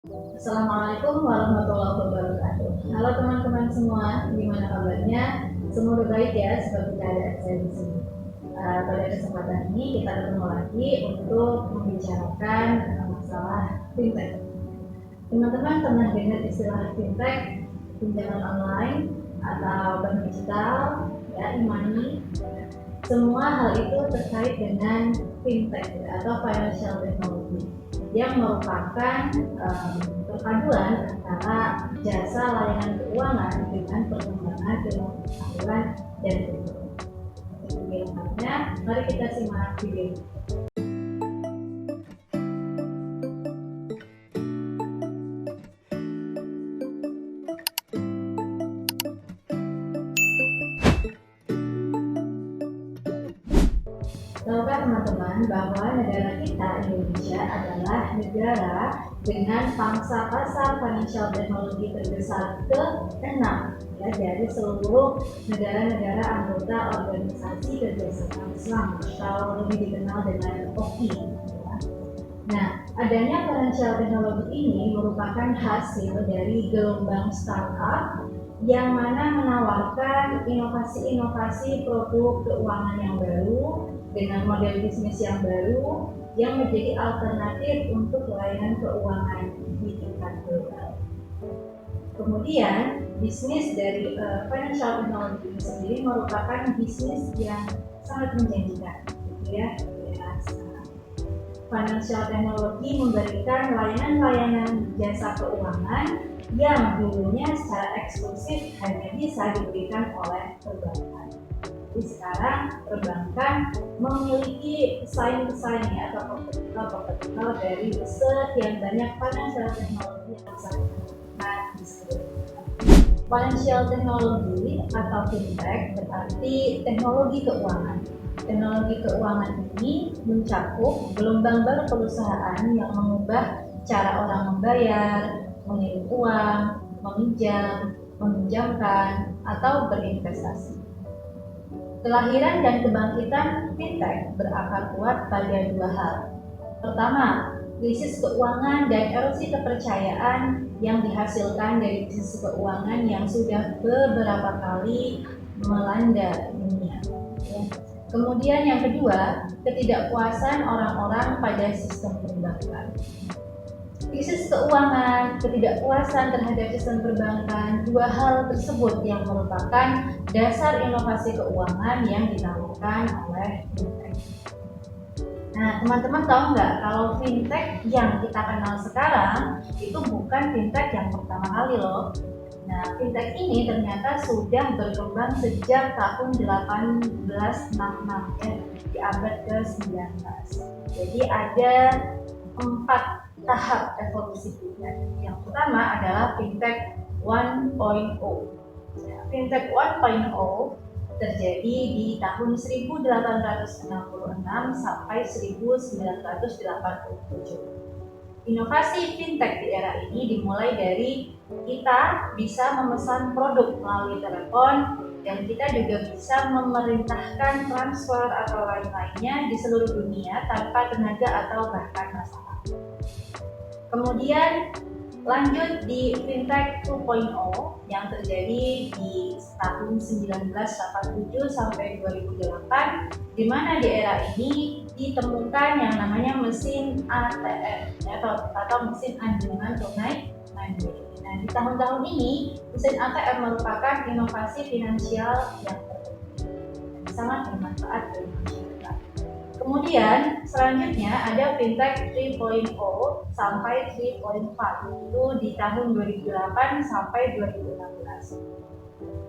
Assalamualaikum warahmatullahi wabarakatuh. Halo teman-teman semua, gimana kabarnya? Semoga baik ya, seperti keadaan saya di sini. Pada kesempatan ini kita ketemu lagi untuk membicarakan masalah fintech. Teman-teman pernah dengar istilah fintech, pinjaman online atau bank digital, ya, e-money? Semua hal itu terkait dengan fintech atau financial technology yang merupakan perpaduan antara jasa layanan keuangan dengan perkembangan ilmu pengetahuan dan teknologi. Lebih lengkapnya, mari kita simak video. Tahukah teman-teman bahwa negara kita, Indonesia, adalah negara dengan pangsa pasar financial technology terbesar ke-6 ya, dari seluruh negara-negara anggota Organisasi Kerjasama Islam atau lebih dikenal dengan OKI. Ya. Nah, adanya financial technology ini merupakan hasil dari gelombang startup yang mana menawarkan inovasi-inovasi produk keuangan yang baru dengan model bisnis yang baru yang menjadi alternatif untuk layanan keuangan di tingkat global. Kemudian, bisnis dari financial technology ini sendiri merupakan bisnis yang sangat menjanjikan, gitu ya. Financial technology memberikan layanan-layanan jasa keuangan yang dulunya secara eksklusif hanya bisa diberikan oleh perbankan. Jadi sekarang perbankan memiliki pesaing-pesaingnya atau kompetitor dari sekian banyak financial technology yang bisa disebut. Financial technology atau fintech berarti teknologi keuangan. Teknologi keuangan ini mencakup gelombang baru perusahaan yang mengubah cara orang membayar, mengirim uang, meminjam, meminjamkan, atau berinvestasi. Kelahiran dan kebangkitan fintech berakar kuat pada dua hal. Pertama, krisis keuangan dan erosi kepercayaan yang dihasilkan dari krisis keuangan yang sudah beberapa kali melanda dunia. Kemudian yang kedua, ketidakpuasan orang-orang pada sistem perbankan. Krisis keuangan, ketidakpuasan terhadap sistem perbankan, dua hal tersebut yang merupakan dasar inovasi keuangan yang ditawarkan oleh fintech. Nah, teman-teman tahu nggak kalau fintech yang kita kenal sekarang itu bukan fintech yang pertama kali loh. Nah, fintech ini ternyata sudah berkembang sejak tahun 1866 ya, di abad ke-19. Jadi ada 4 tahap evolusi fintech. Yang pertama adalah fintech 1.0. Fintech 1.0 terjadi di tahun 1866 sampai 1987. Inovasi fintech di era ini dimulai dari kita bisa memesan produk melalui telepon dan kita juga bisa memerintahkan transfer atau lain-lainnya di seluruh dunia tanpa tenaga atau bahkan masalah. Kemudian lanjut di fintech 2.0 yang terjadi di tahun 1987 sampai 2008, di mana di era ini ditemukan yang namanya mesin ATM atau mesin anjungan tunai mandiri. Nah, di tahun-tahun ini mesin ATM merupakan inovasi finansial yang sangat bermanfaat bagi masyarakat. Kemudian selanjutnya ada fintech 3.0 sampai 3.5 itu di tahun 2008 sampai 2016.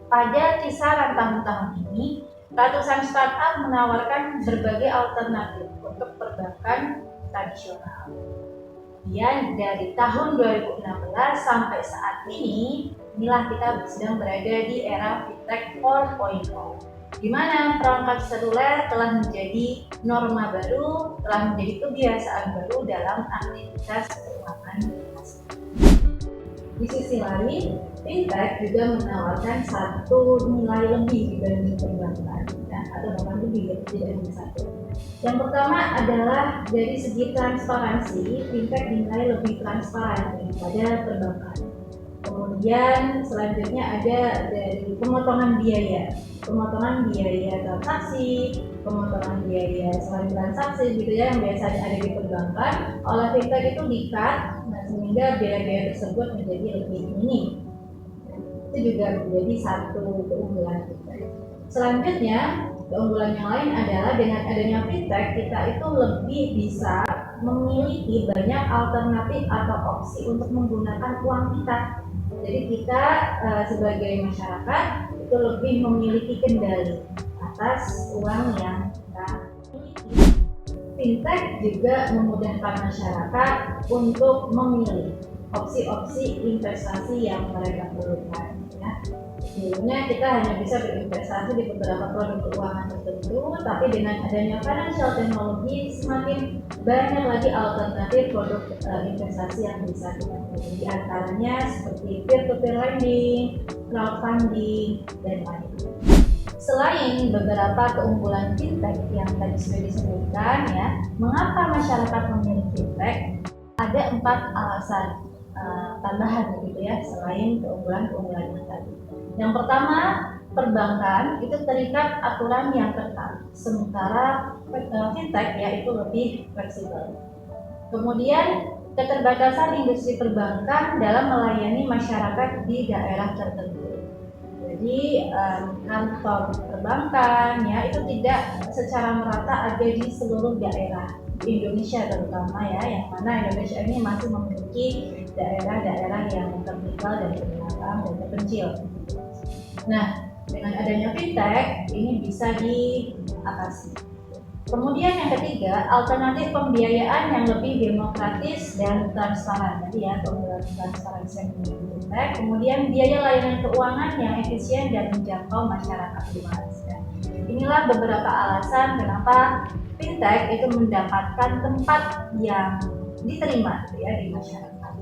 Pada kisaran tahun-tahun ini, ratusan startup menawarkan berbagai alternatif untuk perbankan tradisional. Kemudian dari tahun 2016 sampai saat ini, inilah kita sedang berada di era fintech 4.0. di mana perangkat seluler telah menjadi norma baru, telah menjadi kebiasaan baru dalam aktivitas keuangan. Di sisi lain, fintech juga menawarkan satu nilai lebih dibanding perbankan, atau bahkan lebih, tidak hanya satu. Yang pertama adalah dari segi transparansi, fintech dinilai lebih transparan daripada perbankan. Kemudian selanjutnya ada dari pemotongan biaya transaksi, pemotongan biaya selain transaksi gitu ya, yang biasanya ada di perbankan, oleh fintech itu di-cut, nah, sehingga biaya-biaya tersebut menjadi lebih minim. Itu juga menjadi satu keunggulan fintech. Selanjutnya, keunggulan yang lain adalah dengan adanya fintech kita itu lebih bisa memiliki banyak alternatif atau opsi untuk menggunakan uang kita. Jadi kita sebagai masyarakat itu lebih memiliki kendali atas uang yang kita miliki. Fintech juga memudahkan masyarakat untuk memilih opsi-opsi investasi yang mereka perlukan. Ya. Sebelumnya kita hanya bisa berinvestasi di beberapa produk keuangan tertentu, tapi dengan adanya financial technology semakin banyak lagi alternatif produk investasi yang bisa kita pilih. Di antaranya seperti peer-to-peer lending, crowdfunding, dan lain-lain. Selain beberapa keunggulan fintech yang tadi sudah disebutkan ya, mengapa masyarakat memilih fintech? Ada 4 alasan tambahan gitu ya, selain keunggulan-keunggulan yang tadi. Yang pertama, perbankan itu terikat aturan yang ketat, sementara fintech ya itu lebih fleksibel. Kemudian keterbatasan industri perbankan dalam melayani masyarakat di daerah tertentu. Jadi kantor perbankan ya itu tidak secara merata ada di seluruh daerah di Indonesia terutama ya, yang mana Indonesia ini masih memiliki daerah-daerah yang tertinggal dan terpencil dan terpencil. Nah, dengan adanya fintech ini bisa diatasi. Kemudian yang ketiga, alternatif pembiayaan yang lebih demokratis dan transparan. Jadi ya, keunggulan transparansi yang dimiliki fintech. Kemudian biaya layanan keuangan yang efisien dan menjangkau masyarakat luas. Inilah beberapa alasan kenapa fintech itu mendapatkan tempat yang diterima gitu ya, di masyarakat.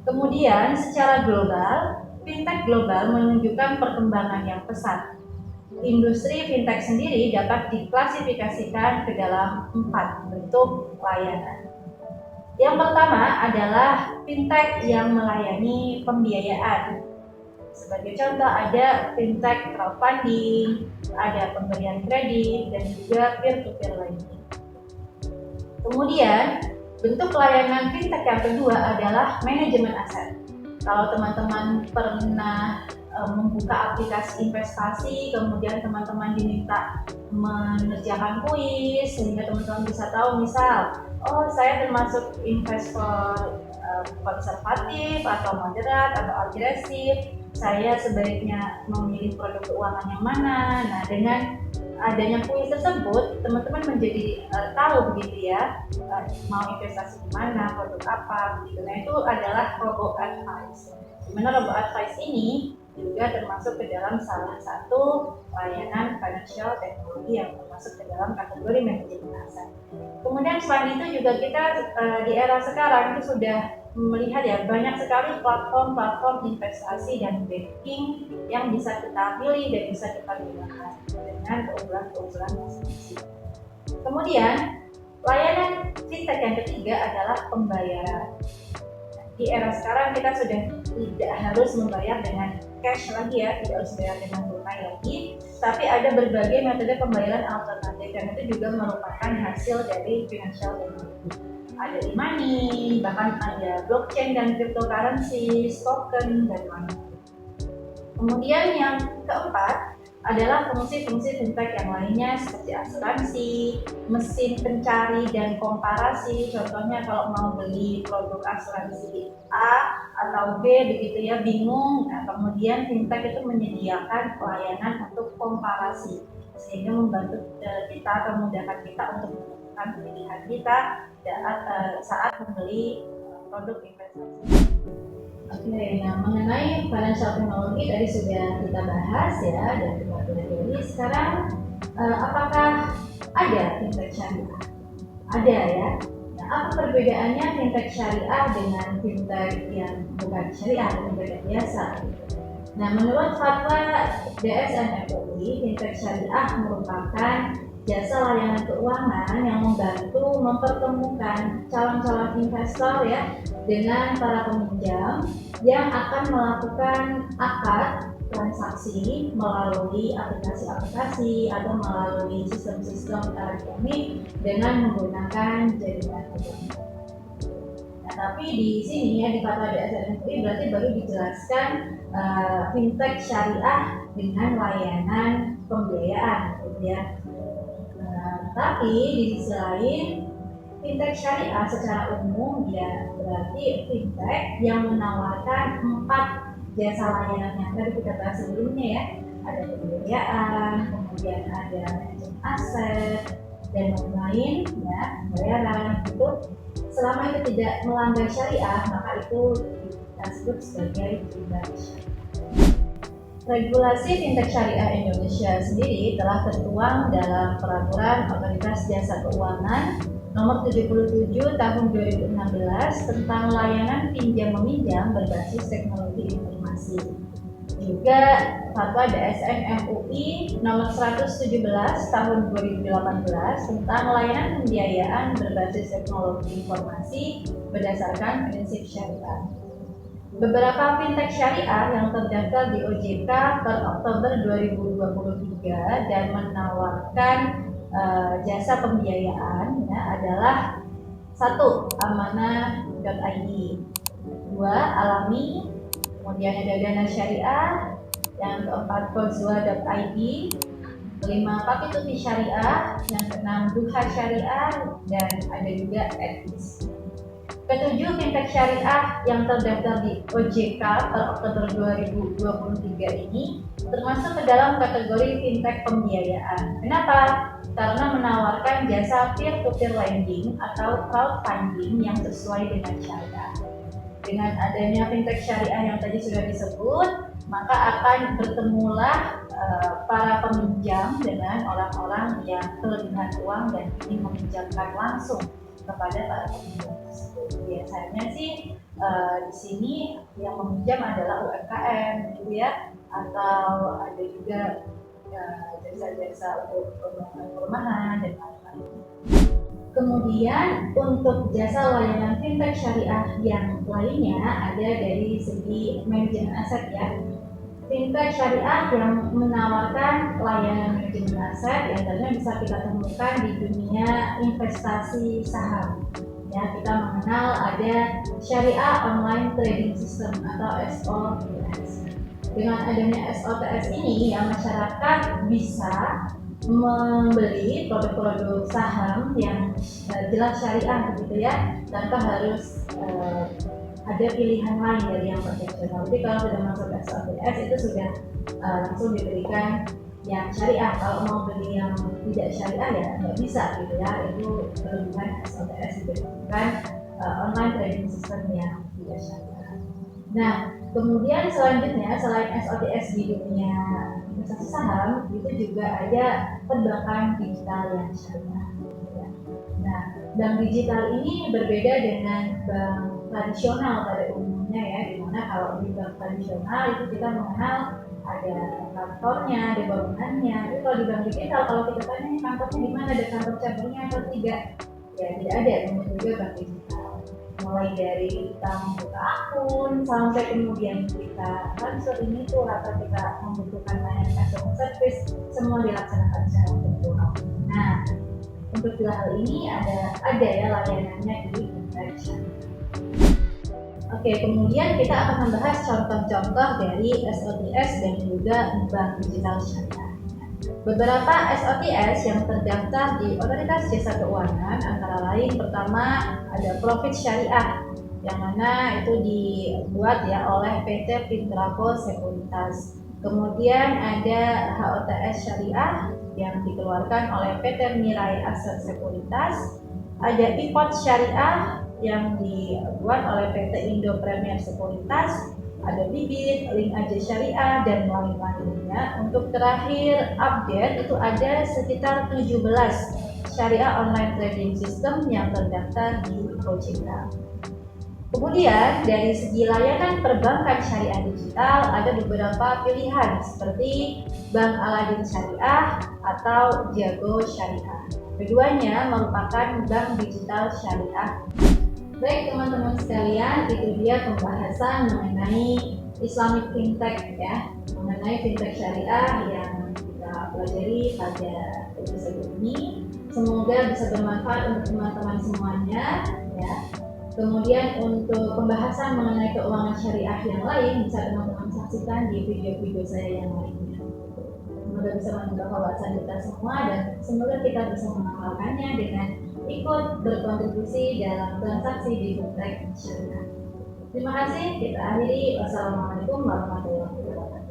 Kemudian secara global, fintech global menunjukkan perkembangan yang pesat. Industri fintech sendiri dapat diklasifikasikan ke dalam 4 bentuk layanan. Yang pertama adalah fintech yang melayani pembiayaan. Sebagai contoh ada fintech crowdfunding, ada pemberian kredit, dan juga peer-to-peer lending. Kemudian bentuk layanan fintech yang kedua adalah manajemen aset. Kalau teman-teman pernah membuka aplikasi investasi, kemudian teman-teman diminta mengerjakan kuis sehingga teman-teman bisa tahu, misal, oh saya termasuk investor konservatif atau moderat atau agresif, saya sebaiknya memilih produk keuangan yang mana. Nah, dengan adanya kuis tersebut, teman-teman menjadi tahu begitu ya, mau investasi di mana, produk apa begitu. Nah, itu adalah robo advice. Dimana robo advice ini juga termasuk ke dalam salah satu layanan financial teknologi yang termasuk ke dalam kategori manajemen aset. Kemudian selain itu juga kita di era sekarang itu sudah melihat ya, banyak sekali platform-platform investasi dan banking yang bisa kita pilih dan bisa kita gunakan dengan keunggulan-keunggulan masing-masing. Kemudian layanan fintech yang ketiga adalah pembayaran. Di era sekarang kita sudah tidak harus membayar dengan cash lagi ya, tidak harus bayar dengan tunai lagi, tapi ada berbagai metode pembayaran alternatif dan itu juga merupakan hasil dari financial technology. Ada e-money, bahkan ada blockchain dan cryptocurrency, token, dan lain-lain. Kemudian yang keempat adalah fungsi-fungsi fintech yang lainnya seperti asuransi, mesin pencari dan komparasi. Contohnya kalau mau beli produk asuransi A atau B begitu ya, bingung, nah, kemudian fintech itu menyediakan pelayanan untuk komparasi sehingga membantu kita, memudahkan kita untuk menentukan pilihan kita saat membeli produk investasi. Oke, nah mengenai financial technology tadi sudah kita bahas ya dan kita pelajari. Sekarang apakah ada fintech syariah? Ada ya. Nah, apa perbedaannya fintech syariah dengan fintech yang bukan syariah atau fintech biasa? Nah, menurut fatwa DSN MUI, fintech syariah merupakan jasa layanan keuangan yang membantu mempertemukan calon-calon investor ya dengan para peminjam yang akan melakukan akad transaksi melalui aplikasi-aplikasi atau melalui sistem-sistem elektronik dengan menggunakan jaringan internet. Nah, tapi di sini ya di Fatwa DSN MUI berarti baru dijelaskan fintech syariah dengan layanan pembiayaan, gitu ya. Tapi di sisi lain, fintech syariah secara umum ya berarti fintech yang menawarkan 4 jasa layanan yang tadi kita bahas sebelumnya ya. Ada pembiayaan, kemudian ada manajemen aset dan lain-lain ya, pembayaran itu. Selama itu tidak melanggar syariah, maka itu kita sebut sebagai fintech syariah. Regulasi fintech syariah Indonesia sendiri telah tertuang dalam Peraturan Otoritas Jasa Keuangan Nomor 77 Tahun 2016 tentang layanan pinjam-meminjam berbasis teknologi informasi. Juga Fatwa DSN MUI Nomor 117 Tahun 2018 tentang layanan pembiayaan berbasis teknologi informasi berdasarkan prinsip syariah. Beberapa fintech syariah yang terdaftar di OJK per Oktober 2023 dan menawarkan jasa pembiayaan ya, adalah 1. Amanah.id, 2. Alami, kemudian ada Dana Syariah, yang keempat Kozwa.id, 5. Kapituti Syariah, yang keenam Duha Syariah, dan ada juga Edis. Ketujuh fintech syariah yang terdaftar di OJK per Oktober 2023 ini termasuk ke dalam kategori fintech pembiayaan. Kenapa? Karena menawarkan jasa peer-to-peer lending atau crowdfunding yang sesuai dengan syariah. Dengan adanya fintech syariah yang tadi sudah disebut, maka akan bertemulah para peminjam dengan orang-orang yang kelebihan uang dan ingin meminjamkan langsung kepada para peminjam tersebut. Biasanya sih di sini yang meminjam adalah UMKM gitu ya, atau ada juga jasa-jasa untuk pembangunan perumahan dan lain-lain. Kemudian untuk jasa layanan fintech syariah yang lainnya ada dari segi manajemen aset ya. Fintech syariah yang menawarkan layanan manajemen aset yang tentunya bisa kita temukan di dunia investasi saham. Ya, kita mengenal ada Syariah Online Trading System atau SOTS. Dengan adanya SOTS ini, ya masyarakat bisa membeli produk-produk saham yang jelas syariah begitu ya, tanpa harus ada pilihan lain dari yang konvensional. Jadi kalau sudah masuk SOTS itu sudah langsung diberikan yang syariah. Kalau mau beli yang tidak syariah ya nggak bisa gitu ya. Itu kelebihan SOTS diberikan online trading system yang tidak syariah. Nah, kemudian selanjutnya selain SOTS di dunia investasi saham, itu juga ada perbankan digital yang syariah. Nah, bank digital ini berbeda dengan bank tradisional pada umumnya ya, dimana kalau di bank tradisional itu kita mengenal ada kantornya, ada bangunannya. Tapi kalau di bank digital, kalau kita tanya kantornya di mana, ada kantor cabangnya atau tidak, ya tidak ada. Kemudian juga bank digital, mulai dari kita membuka akun sampai kemudian kita transfer ini tuh rata kita membutuhkan layanan customer service, semua dilaksanakan secara virtual. Nah, untuk hal ini ada ya layanannya di Indonesia. Oke, kemudian kita akan membahas contoh-contoh dari SOTS dan juga bank digital syariah. Beberapa SOTS yang terdaftar di Otoritas Jasa Keuangan antara lain pertama ada Profit Syariah yang mana itu dibuat ya oleh PT Fintraco Sekuritas. Kemudian ada HOTS Syariah yang dikeluarkan oleh PT Mirai Aset Sekuritas. Ada IPOT Syariah yang dibuat oleh PT Indo Premier Sekuritas. Ada Bibit, Link Aja Syariah, dan lain-lainnya. Untuk terakhir update itu ada sekitar 17 syariah online trading system yang terdaftar di OJK. Kemudian dari segi layanan perbankan syariah digital ada beberapa pilihan seperti Bank Aladin Syariah atau Jago Syariah. Keduanya merupakan bank digital syariah. Baik teman-teman sekalian, itu dia pembahasan mengenai Islamic Fintech ya, mengenai fintech syariah yang kita pelajari pada episode ini. Semoga bisa bermanfaat untuk teman-teman semuanya ya. Kemudian untuk pembahasan mengenai keuangan syariah yang lain bisa teman-teman saksikan di video-video saya yang lainnya. Semoga bisa menambah wawasan kita semua dan semoga kita bisa mengamalkannya dengan ikut berkontribusi dalam transaksi di fintech syariah. Terima kasih, kita akhiri. Wassalamualaikum warahmatullahi wabarakatuh.